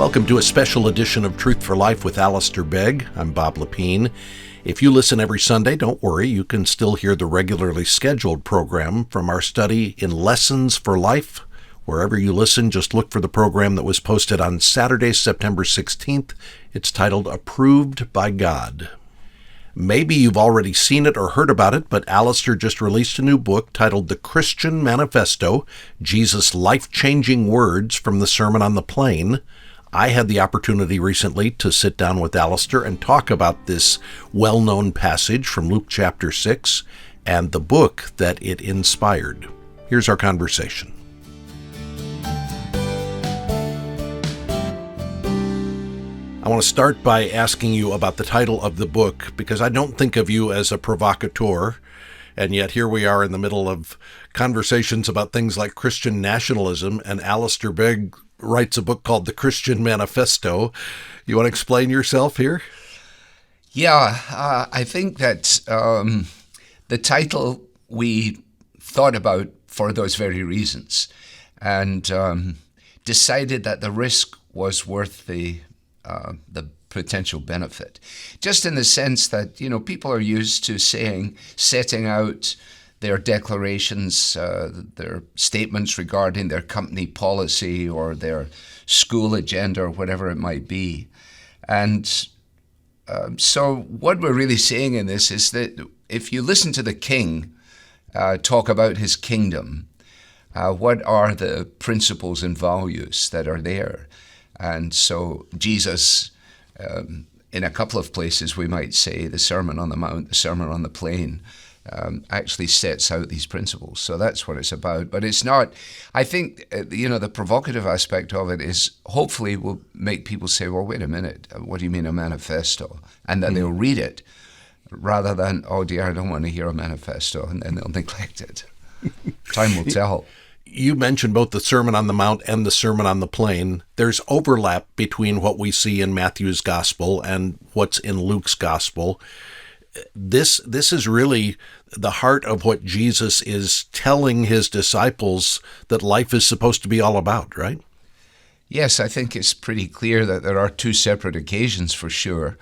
Welcome to a special edition of Truth for Life with Alistair Begg. I'm Bob Lepine. If you listen every Sunday, don't worry, you can still hear the regularly scheduled program from our study in Lessons for Life. Wherever you listen, just look for the program that was posted on Saturday, September 16th. It's titled Approved by God. Maybe you've already seen it or heard about it, but Alistair just released a new book titled The Christian Manifesto, Jesus' Life-Changing Words from the Sermon on the Plain. I had the opportunity recently to sit down with Alistair and talk about this well-known passage from Luke chapter 6 and the book that it inspired. Here's our conversation. I want to start by asking you about the title of the book, because I don't think of you as a provocateur, and yet here we are in the middle of conversations about things like Christian nationalism, and Alistair Begg writes a book called The Christian Manifesto. You want to explain yourself here? Yeah, I think that the title we thought about for those very reasons, and decided that the risk was worth the potential benefit. Just in the sense that, people are used to setting out their declarations, their statements regarding their company policy or their school agenda or whatever it might be. And so what we're really saying in this is that if you listen to the king talk about his kingdom, what are the principles and values that are there? And so Jesus, in a couple of places, we might say the Sermon on the Mount, the Sermon on the Plain, actually sets out these principles. So that's what it's about. But it's not, I think, the provocative aspect of it is hopefully will make people say, well, wait a minute, what do you mean a manifesto? And then they'll read it rather than, oh dear, I don't want to hear a manifesto, and then they'll neglect it. Time will tell. You mentioned both the Sermon on the Mount and the Sermon on the Plain. There's overlap between what we see in Matthew's Gospel and what's in Luke's Gospel. This is really the heart of what Jesus is telling his disciples that life is supposed to be all about, right? Yes, I think it's pretty clear that there are two separate occasions for sure,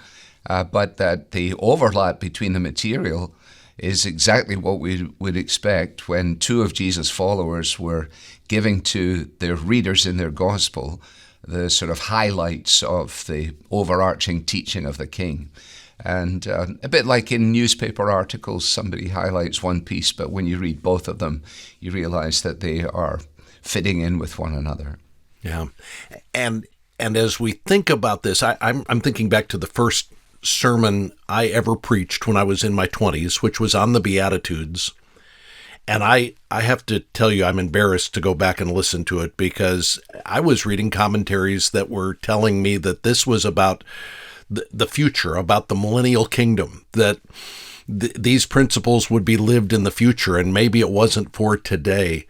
but that the overlap between the material is exactly what we would expect when two of Jesus' followers were giving to their readers in their gospel the sort of highlights of the overarching teaching of the king. And a bit like in newspaper articles, somebody highlights one piece, but when you read both of them, you realize that they are fitting in with one another. Yeah. And as we think about this, I'm thinking back to the first sermon I ever preached when I was in my 20s, which was on the Beatitudes. And I have to tell you, I'm embarrassed to go back and listen to it, because I was reading commentaries that were telling me that this was about the future, about the millennial kingdom, that these principles would be lived in the future, and maybe it wasn't for today.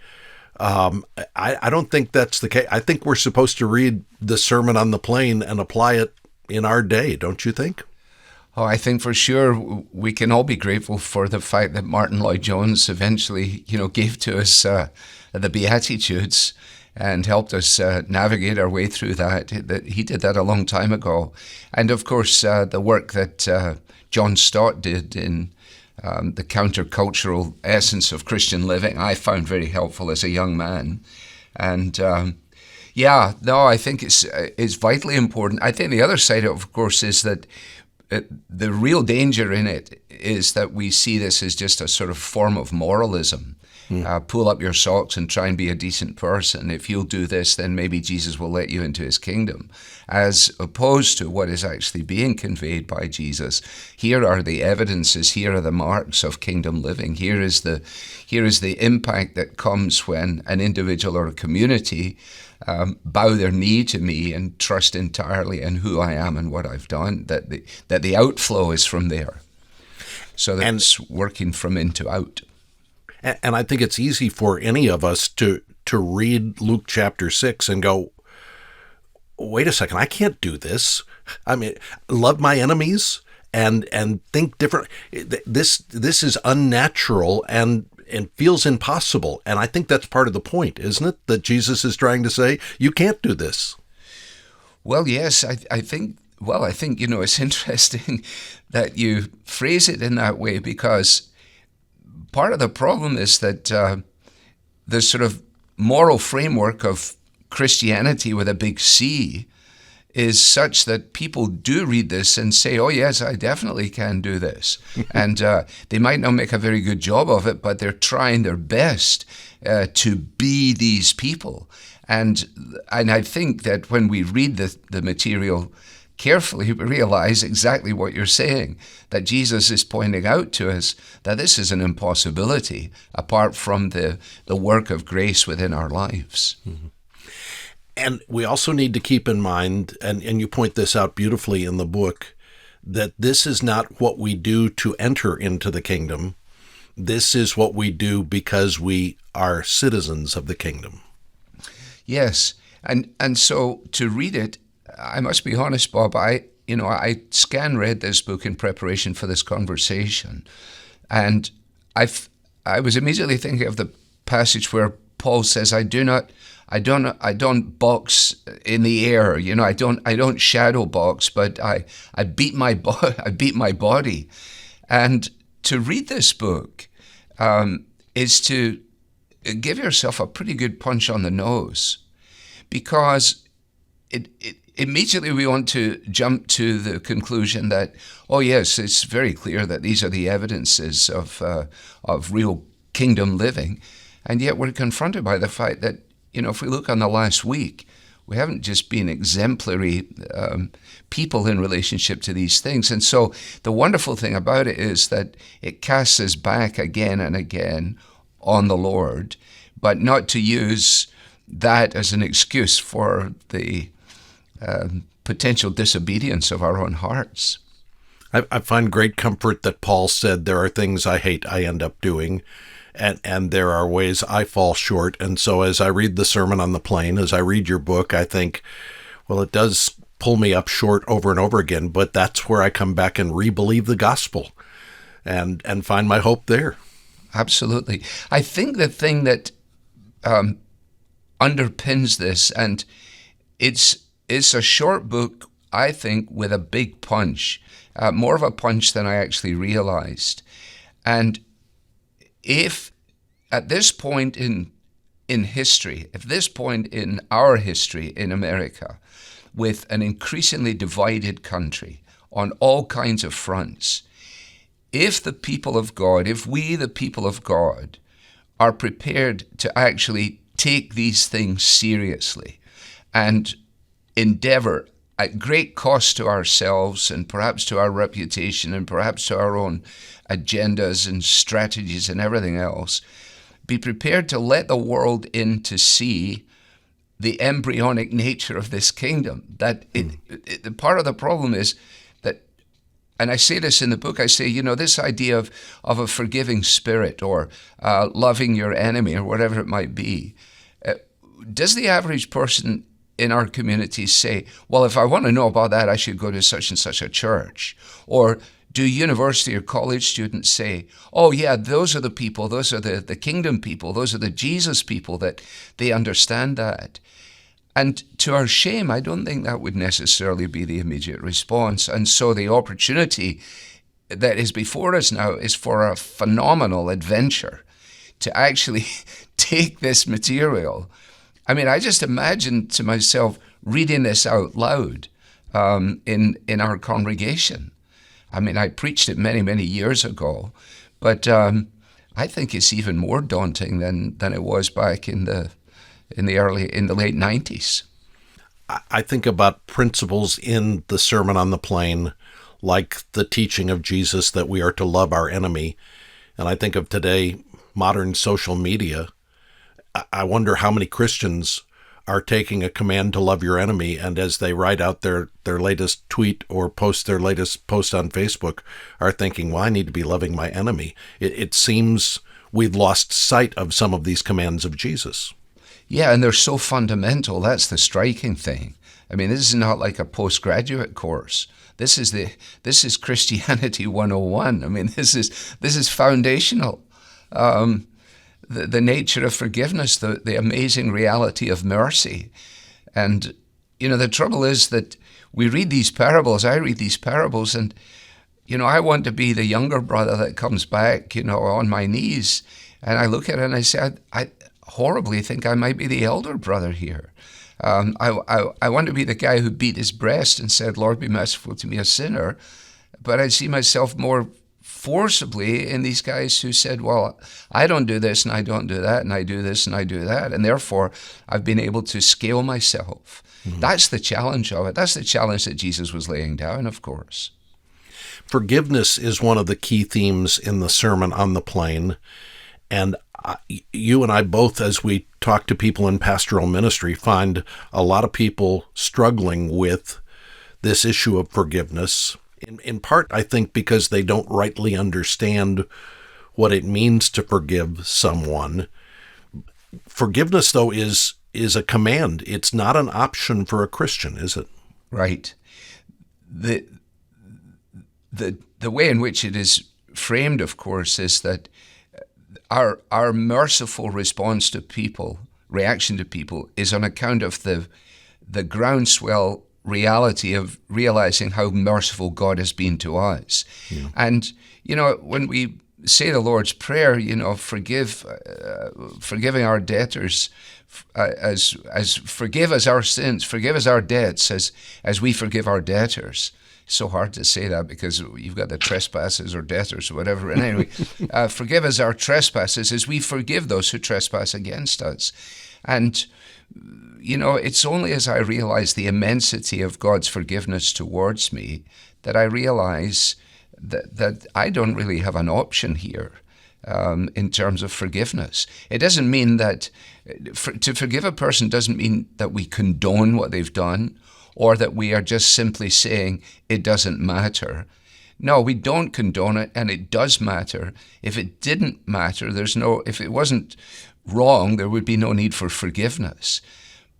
I don't think that's the case. I think we're supposed to read the Sermon on the Plain and apply it in our day, don't you think? Oh, I think for sure we can all be grateful for the fact that Martin Lloyd-Jones eventually, gave to us the Beatitudes and helped us navigate our way through that. He did that a long time ago. And of course, the work that John Stott did in the countercultural essence of Christian living, I found very helpful as a young man. And I think it's vitally important. I think the other side, of course, is that the real danger in it is that we see this as just a sort of form of moralism. Pull up your socks and try and be a decent person. If you'll do this, then maybe Jesus will let you into his kingdom. As opposed to what is actually being conveyed by Jesus. Here are the evidences, here are the marks of kingdom living. Here is the impact that comes when an individual or a community bow their knee to me and trust entirely in who I am and what I've done, that the outflow is from there. So that's working from in to out. And I think it's easy for any of us to read Luke chapter 6 and go, wait a second, I can't do this. I mean, love my enemies and think different. This is unnatural and feels impossible. And I think that's part of the point, isn't it? That Jesus is trying to say, you can't do this. Well, yes, I think, it's interesting that you phrase it in that way, because part of the problem is that the sort of moral framework of Christianity with a big C is such that people do read this and say, oh, yes, I definitely can do this. And they might not make a very good job of it, but they're trying their best to be these people. And I think that when we read the material carefully, we realize exactly what you're saying, that Jesus is pointing out to us that this is an impossibility apart from the work of grace within our lives. Mm-hmm. And we also need to keep in mind, and you point this out beautifully in the book, that this is not what we do to enter into the kingdom. This is what we do because we are citizens of the kingdom. Yes, and so to read it, I must be honest, Bob, I scan read this book in preparation for this conversation, and I was immediately thinking of the passage where Paul says, I don't box in the air, I don't shadow box, but I beat my body. And to read this book is to give yourself a pretty good punch on the nose, because immediately we want to jump to the conclusion that, oh yes, it's very clear that these are the evidences of real kingdom living. And yet we're confronted by the fact that, if we look on the last week, we haven't just been exemplary people in relationship to these things. And so the wonderful thing about it is that it casts us back again and again on the Lord, but not to use that as an excuse for the potential disobedience of our own hearts. I find great comfort that Paul said, there are things I hate I end up doing, and there are ways I fall short. And so as I read the Sermon on the Plain, as I read your book, I think, well, it does pull me up short over and over again, but that's where I come back and re-believe the gospel and find my hope there. Absolutely. I think the thing that underpins this, and it's a short book, I think, with a big punch, more of a punch than I actually realized. And if at this point in history, if this point in our history in America, with an increasingly divided country on all kinds of fronts, if the people of God, if we, the people of God, are prepared to actually take these things seriously and endeavor at great cost to ourselves and perhaps to our reputation and perhaps to our own agendas and strategies and everything else, be prepared to let the world in to see the embryonic nature of this kingdom. That part of the problem is that, and I say this in the book, I say, this idea of a forgiving spirit or loving your enemy or whatever it might be, does the average person in our communities say, well, if I want to know about that, I should go to such and such a church? Or do university or college students say, oh yeah, those are the people, those are the kingdom people, those are the Jesus people, that they understand that? And to our shame, I don't think that would necessarily be the immediate response. And so the opportunity that is before us now is for a phenomenal adventure to actually take this material. I mean, I just imagine to myself reading this out loud in our congregation. I mean, I preached it many, many years ago, but I think it's even more daunting than it was back in the late 90s. I think about principles in the Sermon on the Plain, like the teaching of Jesus that we are to love our enemy. And I think of today, modern social media. I wonder how many Christians are taking a command to love your enemy, and as they write out their latest tweet or post their latest post on Facebook, are thinking, well, I need to be loving my enemy. It seems we've lost sight of some of these commands of Jesus. Yeah, and they're so fundamental. That's the striking thing. I mean, this is not like a postgraduate course. This is Christianity 101. I mean, this is foundational. The nature of forgiveness, the amazing reality of mercy. And, the trouble is that we read these parables, I read these parables, and, I want to be the younger brother that comes back, on my knees. And I look at it and I say, I horribly think I might be the elder brother here. I want to be the guy who beat his breast and said, Lord, be merciful to me, a sinner. But I see myself more forcibly in these guys who said, well, I don't do this and I don't do that and I do this and I do that. And therefore, I've been able to scale myself. Mm-hmm. That's the challenge of it. That's the challenge that Jesus was laying down, of course. Forgiveness is one of the key themes in the Sermon on the Plain. And you and I both, as we talk to people in pastoral ministry, find a lot of people struggling with this issue of forgiveness. In part, I think, because they don't rightly understand what it means to forgive someone. Forgiveness, though, is a command. It's not an option for a Christian, is it? Right. The way in which it is framed, of course, is that our merciful response to people, reaction to people, is on account of the groundswell reality of realizing how merciful God has been to us. Yeah. And, when we say the Lord's Prayer, forgiving our debtors, as forgive us our sins, forgive us our debts as we forgive our debtors. It's so hard to say that because you've got the trespasses or debtors or whatever. And anyway, forgive us our trespasses as we forgive those who trespass against us. And it's only as I realize the immensity of God's forgiveness towards me that I realize that I don't really have an option here in terms of forgiveness. It doesn't mean that to forgive a person doesn't mean that we condone what they've done or that we are just simply saying it doesn't matter. No, we don't condone it, and it does matter. If it didn't matter, if it wasn't wrong, there would be no need for forgiveness.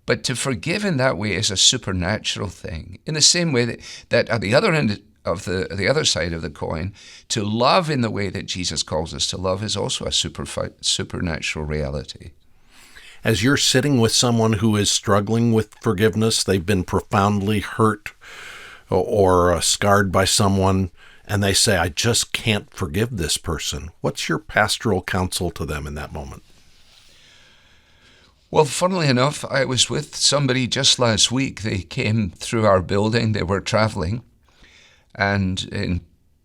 But to forgive in that way is a supernatural thing. In the same way that at the other end of the other side of the coin, to love in the way that Jesus calls us to love is also a supernatural reality. As you're sitting with someone who is struggling with forgiveness, they've been profoundly hurt or scarred by someone, and they say, I just can't forgive this person. What's your pastoral counsel to them in that moment? Well, funnily enough, I was with somebody just last week. They came through our building. They were traveling. And in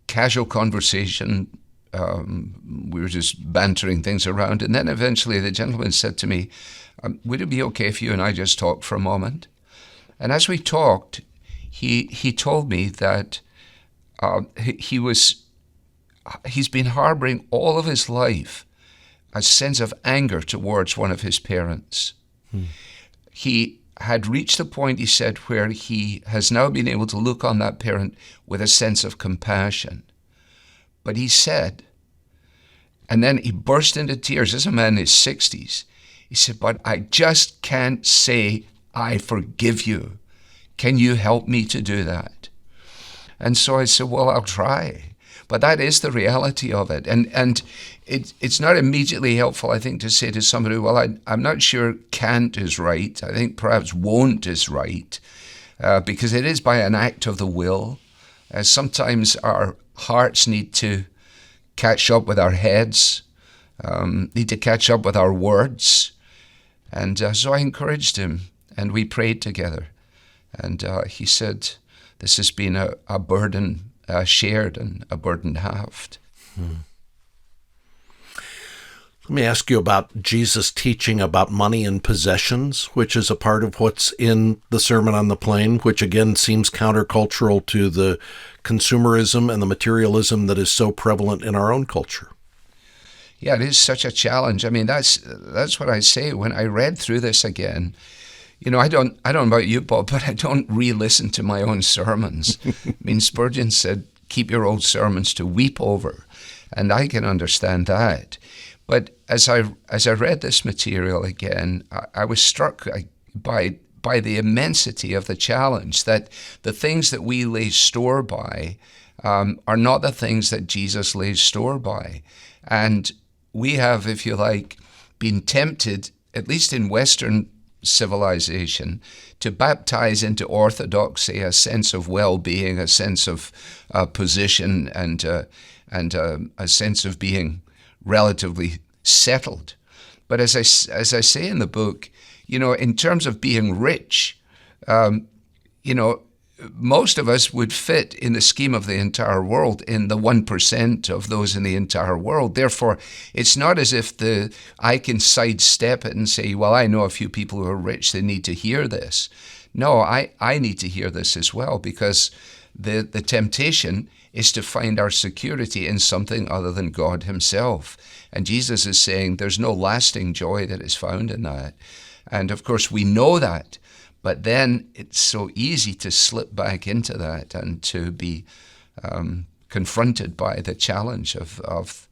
casual conversation, we were just bantering things around. And then eventually the gentleman said to me, would it be okay if you and I just talk for a moment? And as we talked, he told me that he's been harboring all of his life a sense of anger towards one of his parents. He had reached the point, he said, where he has now been able to look on that parent with a sense of compassion. But he said, and then he burst into tears, as a man in his 60s, he said, but I just can't say, I forgive you. Can you help me to do that? And so I said, well, I'll try. But that is the reality of it. And it's not immediately helpful, I think, to say to somebody, well, I'm not sure can't is right. I think perhaps won't is right, because it is by an act of the will. Sometimes our hearts need to catch up with our heads, need to catch up with our words. And so I encouraged him, and we prayed together. And he said, this has been a burden shared and a burden halved. Let me ask you about Jesus' teaching about money and possessions, which is a part of what's in the Sermon on the Plain, which again seems countercultural to the consumerism and the materialism that is so prevalent in our own culture. Yeah, it is such a challenge. I mean, that's what I say when I read through this again. I don't know about you, Bob, but I don't re-listen to my own sermons. I mean, Spurgeon said, keep your old sermons to weep over, and I can understand that. But as I read this material again, I was struck by the immensity of the challenge, that the things that we lay store by are not the things that Jesus lays store by. And we have, if you like, been tempted, at least in Western civilization, to baptize into orthodoxy a sense of well-being, a sense of position, and a sense of being relatively settled. But as I say in the book, in terms of being rich, most of us would fit in the scheme of the entire world in the 1% of those in the entire world. Therefore, it's not as if I can sidestep it and say, well, I know a few people who are rich, they need to hear this. No, I need to hear this as well, because the temptation is to find our security in something other than God himself. And Jesus is saying there's no lasting joy that is found in that. And of course, we know that. But then it's so easy to slip back into that and to be confronted by the challenge of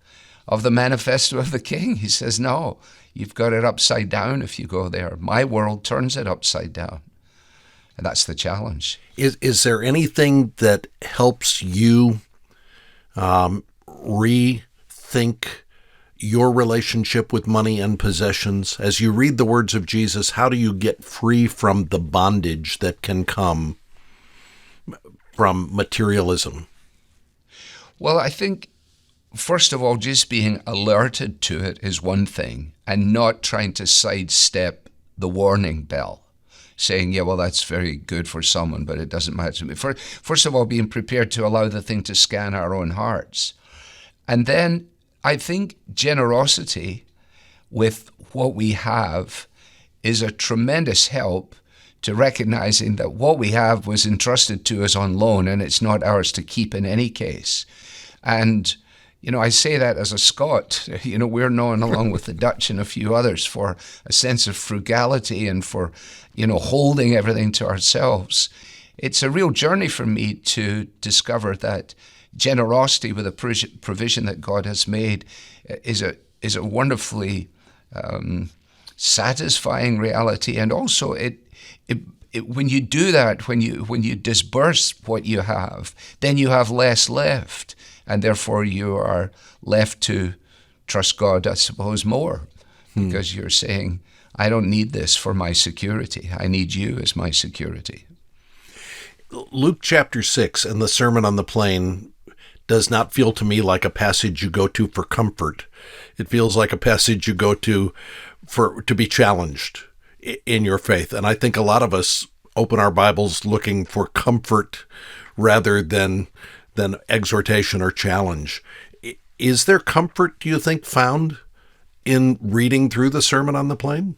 the manifesto of the King. He says, no, you've got it upside down if you go there. My world turns it upside down. And that's the challenge. Is there anything that helps you rethink your relationship with money and possessions? As you read the words of Jesus, how do you get free from the bondage that can come from materialism? Well, I think, first of all, just being alerted to it is one thing, and not trying to sidestep the warning bell, saying, yeah, well, that's very good for someone, but it doesn't matter to me. First of all, being prepared to allow the thing to scan our own hearts. And then I think generosity with what we have is a tremendous help to recognizing that what we have was entrusted to us on loan and it's not ours to keep in any case. And, I say that as a Scot. We're known along with the Dutch and a few others for a sense of frugality and for, holding everything to ourselves. It's a real journey for me to discover that generosity with a provision that God has made is a wonderfully satisfying reality, and also it when you do that, when you disburse what you have, then you have less left, and therefore you are left to trust God, I suppose, more, because you're saying, I don't need this for my security. I need you as my security. Luke chapter 6 and the Sermon on the Plain does not feel to me like a passage you go to for comfort. It feels like a passage you go to to be challenged in your faith. And I think a lot of us open our Bibles looking for comfort rather than exhortation or challenge. Is there comfort, do you think, found in reading through the Sermon on the Plain?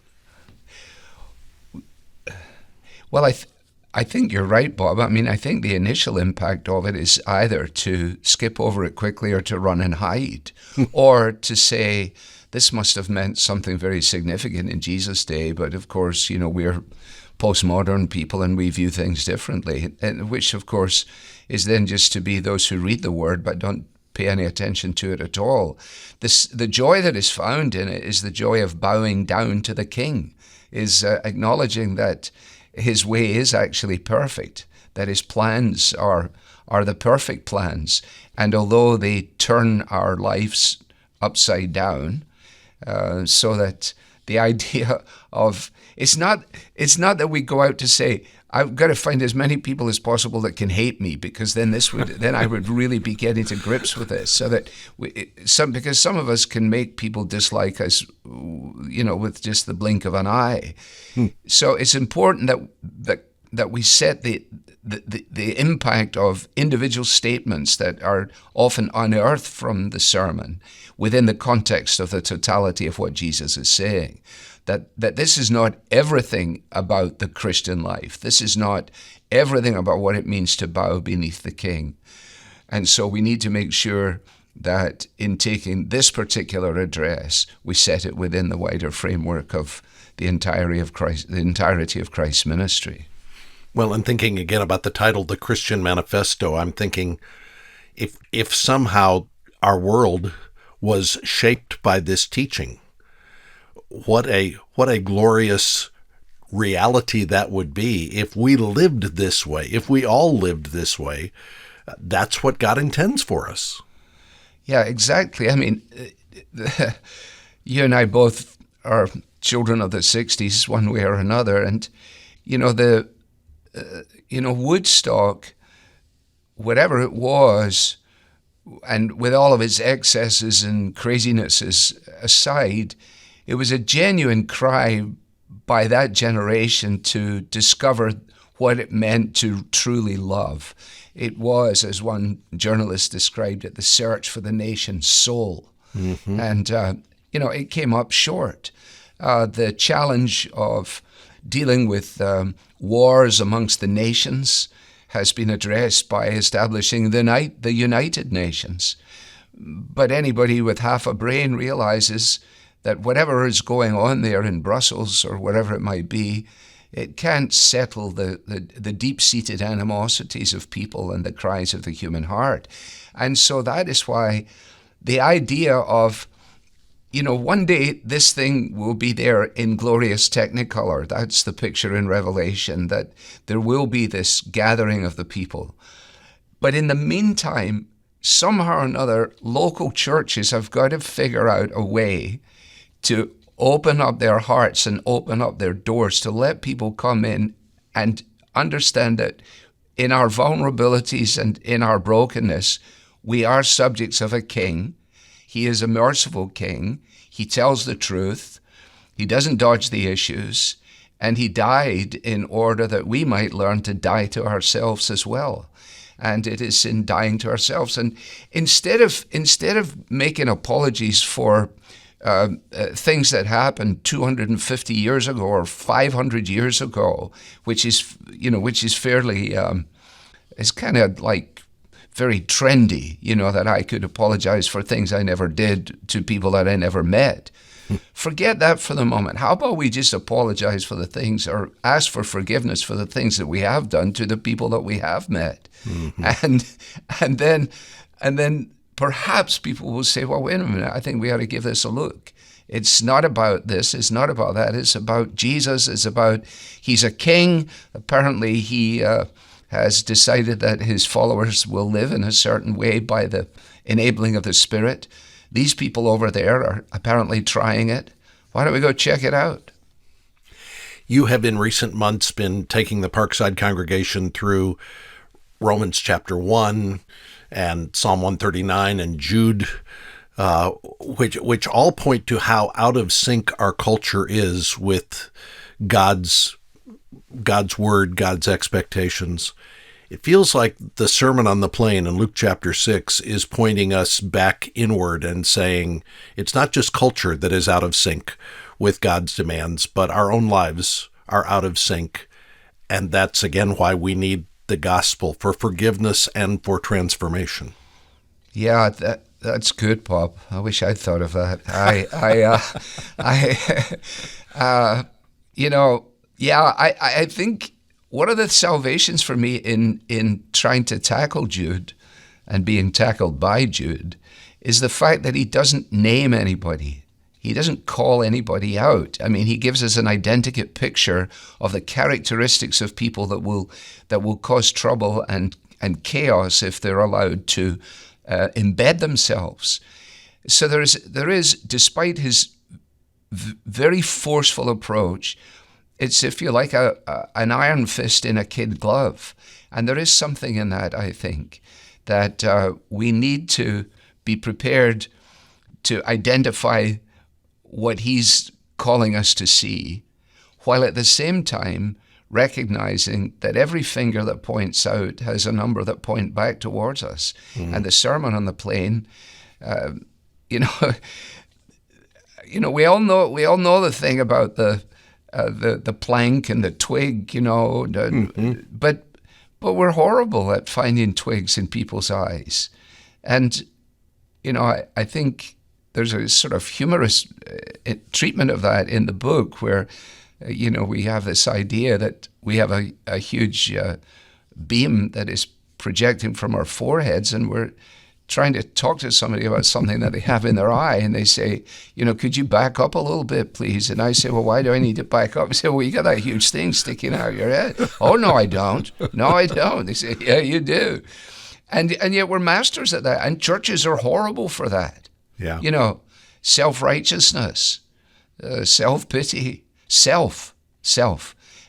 Well, I think you're right, Bob. I think the initial impact of it is either to skip over it quickly or to run and hide, or to say, this must have meant something very significant in Jesus' day, but of course, we're postmodern people and we view things differently, and which of course is then just to be those who read the word but don't pay any attention to it at all. The joy that is found in it is the joy of bowing down to the King, is acknowledging that his way is actually perfect, that his plans are the perfect plans. And although they turn our lives upside down, so that the idea of, it's not that we go out to say, I've got to find as many people as possible that can hate me, because then I would really be getting to grips with this. So that because some of us can make people dislike us, with just the blink of an eye. So it's important that we set the impact of individual statements that are often unearthed from the sermon within the context of the totality of what Jesus is saying. That this is not everything about the Christian life. This is not everything about what it means to bow beneath the King. And so we need to make sure that in taking this particular address, we set it within the wider framework of the entirety of Christ's ministry. Well, and thinking again about the title, The Christian Manifesto, I'm thinking if somehow our world was shaped by this teaching, what a glorious reality that would be if we lived this way, if we all lived this way. That's what God intends for us. Yeah, exactly. You and I both are children of the 60s one way or another. And, Woodstock, whatever it was, and with all of its excesses and crazinesses aside, it was a genuine cry by that generation to discover what it meant to truly love. It was, as one journalist described it, the search for the nation's soul. Mm-hmm. And, it came up short. The challenge of dealing with wars amongst the nations has been addressed by establishing the United Nations. But anybody with half a brain realizes that whatever is going on there in Brussels or whatever it might be, it can't settle the deep-seated animosities of people and the cries of the human heart. And so that is why the idea of, one day this thing will be there in glorious technicolor. That's the picture in Revelation, that there will be this gathering of the people. But in the meantime, somehow or another, local churches have got to figure out a way to open up their hearts and open up their doors to let people come in and understand that in our vulnerabilities and in our brokenness, we are subjects of a king. He is a merciful king. He tells the truth. He doesn't dodge the issues. And he died in order that we might learn to die to ourselves as well. And it is in dying to ourselves. And instead of making apologies for things that happened 250 years ago or 500 years ago, which is fairly, it's kind of like very trendy, that I could apologize for things I never did to people that I never met. Forget that for the moment. How about we just apologize for the things, or ask for forgiveness for the things that we have done to the people that we have met? Mm-hmm. And then perhaps people will say, well, wait a minute, I think we ought to give this a look. It's not about this. It's not about that. It's about Jesus. It's about, he's a king. Apparently he has decided that his followers will live in a certain way by the enabling of the Spirit. These people over there are apparently trying it. Why don't we go check it out? You have in recent months been taking the Parkside congregation through Romans chapter 1 and Psalm 139 and Jude, which all point to how out of sync our culture is with God's word, God's expectations. It feels like the Sermon on the Plain in Luke chapter 6 is pointing us back inward and saying it's not just culture that is out of sync with God's demands, but our own lives are out of sync. And that's, again, why we need the gospel for forgiveness and for transformation. Yeah, that's good, Bob. I wish I'd thought of that. I think one of the salvations for me in trying to tackle Jude and being tackled by Jude is the fact that he doesn't name anybody. He doesn't call anybody out. I mean, he gives us an identikit picture of the characteristics of people that will cause trouble and chaos if they're allowed to embed themselves. So there is, despite his very forceful approach, it's, if you like, an iron fist in a kid glove. And there is something in that, I think, that we need to be prepared to identify what he's calling us to see, while at the same time recognizing that every finger that points out has a number that point back towards us. Mm. And the Sermon on the Plain, we all know the thing about the plank and the twig, mm-hmm. but we're horrible at finding twigs in people's eyes. And, I think there's a sort of humorous treatment of that in the book where, we have this idea that we have a huge beam that is projecting from our foreheads, and we're trying to talk to somebody about something that they have in their eye, and they say, could you back up a little bit, please? And I say, well, why do I need to back up? They say, well, you got that huge thing sticking out of your head. Oh, no, I don't. No, I don't. They say, yeah, you do. And yet we're masters at that, and churches are horrible for that. Yeah. Self-righteousness. self-pity, self.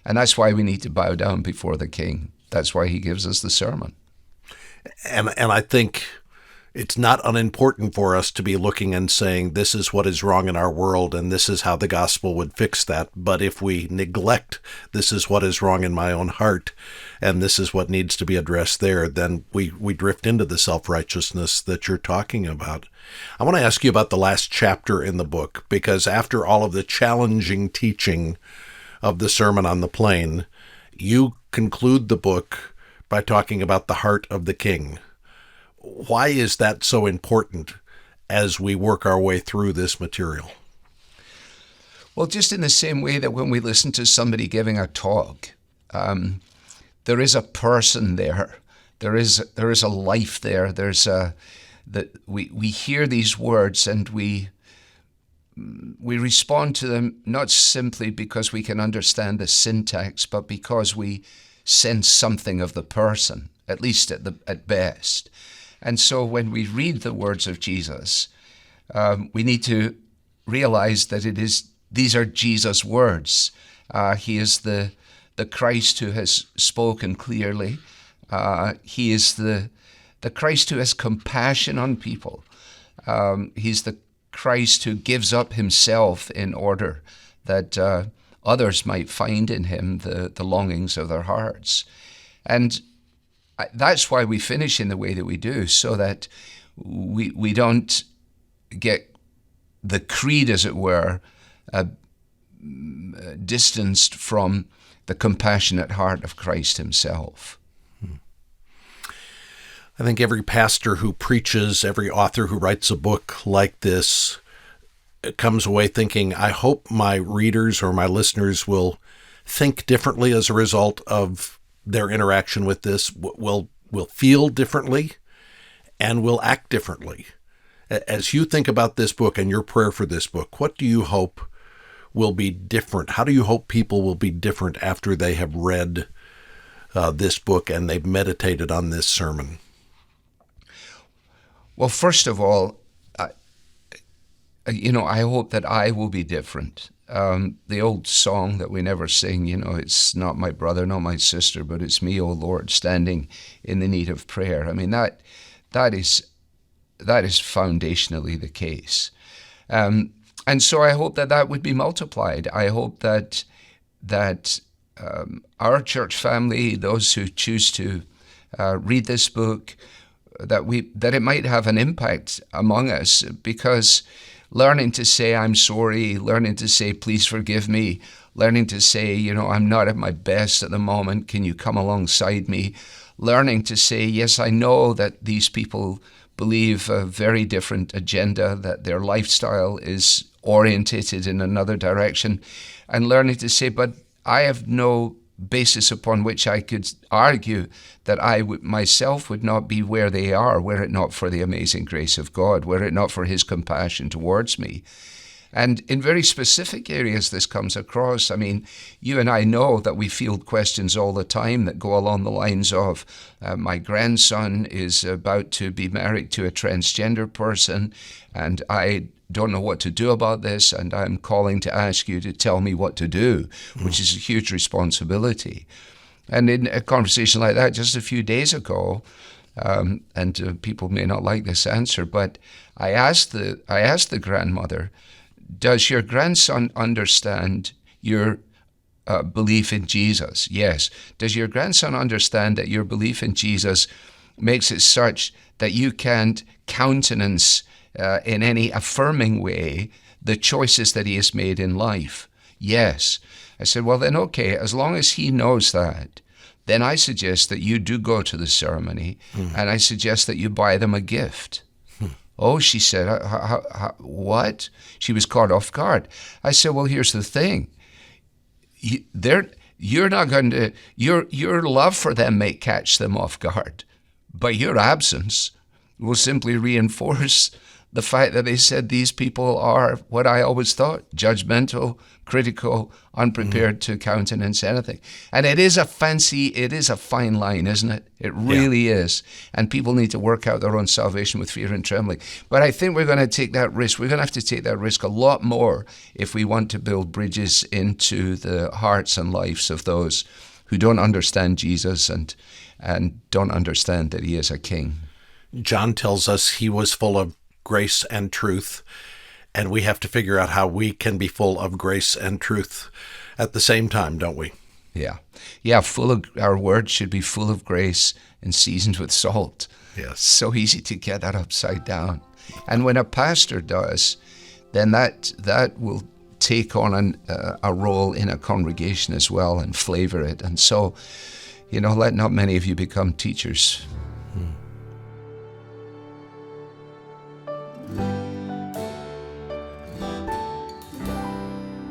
And that's why we need to bow down before the King. That's why he gives us the sermon. And I think it's not unimportant for us to be looking and saying, this is what is wrong in our world, and this is how the gospel would fix that. But if we neglect, this is what is wrong in my own heart, and this is what needs to be addressed there, then we drift into the self-righteousness that you're talking about. I want to ask you about the last chapter in the book, because after all of the challenging teaching of the Sermon on the Plain, you conclude the book by talking about the heart of the King. Why is that so important as we work our way through this material? Well, just in the same way that when we listen to somebody giving a talk, there is a person there. There is a life there. We hear these words and we respond to them not simply because we can understand the syntax, but because we sense something of the person, at least at best. And so when we read the words of Jesus, we need to realize that these are Jesus' words. He is the Christ who has spoken clearly. He is the Christ who has compassion on people. He's the Christ who gives up himself in order that others might find in him the longings of their hearts. And that's why we finish in the way that we do, so that we don't get the creed, as it were, distanced from the compassionate heart of Christ himself. I think every pastor who preaches, every author who writes a book like this comes away thinking, I hope my readers or my listeners will think differently as a result of their interaction with this, will feel differently, and will act differently. As you think about this book and your prayer for this book, what do you hope will be different? How do you hope people will be different after they have read this book and they've meditated on this sermon? Well, first of all, I hope that I will be different. The old song that we never sing, it's not my brother, not my sister, but it's me, O Lord, standing in the need of prayer. I mean, that is foundationally the case. And so I hope that would be multiplied. I hope that our church family, those who choose to read this book, that it might have an impact among us, because learning to say I'm sorry, learning to say please forgive me, learning to say, I'm not at my best at the moment, can you come alongside me? Learning to say, yes, I know that these people believe a very different agenda, that their lifestyle is orientated in another direction, and learning to say, but I have no basis upon which I could argue that I myself would not be where they are, were it not for the amazing grace of God, were it not for his compassion towards me. And in very specific areas this comes across. I mean, you and I know that we field questions all the time that go along the lines of, my grandson is about to be married to a transgender person, and I don't know what to do about this, and I'm calling to ask you to tell me what to do, which is a huge responsibility. And in a conversation like that just a few days ago, and people may not like this answer, but I asked the grandmother, does your grandson understand your belief in Jesus? Yes. Does your grandson understand that your belief in Jesus makes it such that you can't countenance in any affirming way the choices that he has made in life? Yes. I said, well then, okay, as long as he knows that, then I suggest that you do go to the ceremony, and I suggest that you buy them a gift. Oh, she said, what? She was caught off guard. I said, well, here's the thing. You're not going to, your love for them may catch them off guard, but your absence will simply reinforce the fact that they said these people are what I always thought, judgmental, critical, unprepared to countenance anything. And it is a fine line, isn't it? It really is. And people need to work out their own salvation with fear and trembling. But I think we're going to take that risk. We're going to have to take that risk a lot more if we want to build bridges into the hearts and lives of those who don't understand Jesus and don't understand that he is a king. John tells us he was full of grace and truth, and we have to figure out how we can be full of grace and truth at the same time, don't we? Yeah. Our words should be full of grace and seasoned with salt. Yes. So easy to get that upside down. And when a pastor does, then that will take on a role in a congregation as well and flavor it. And so, let not many of you become teachers.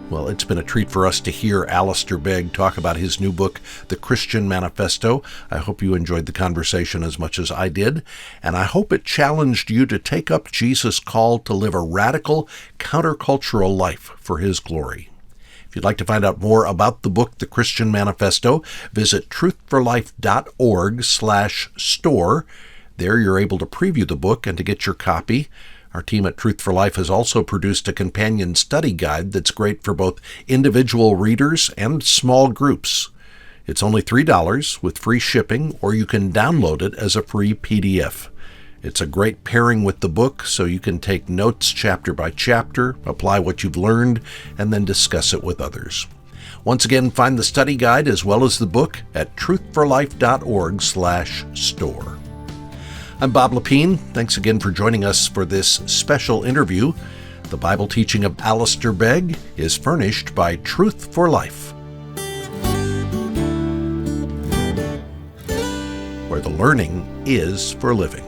Well, it's been a treat for us to hear Alistair Begg talk about his new book, The Christian Manifesto. I hope you enjoyed the conversation as much as I did, and I hope it challenged you to take up Jesus' call to live a radical, countercultural life for his glory. If you'd like to find out more about the book, The Christian Manifesto, visit truthforlife.org/store. There you're able to preview the book and to get your copy. Our team at Truth for Life has also produced a companion study guide that's great for both individual readers and small groups. It's only $3 with free shipping, or you can download it as a free PDF. It's a great pairing with the book, so you can take notes chapter by chapter, apply what you've learned, and then discuss it with others. Once again, find the study guide as well as the book at truthforlife.org/store. I'm Bob Lepine. Thanks again for joining us for this special interview. The Bible teaching of Alistair Begg is furnished by Truth for Life, where the learning is for living.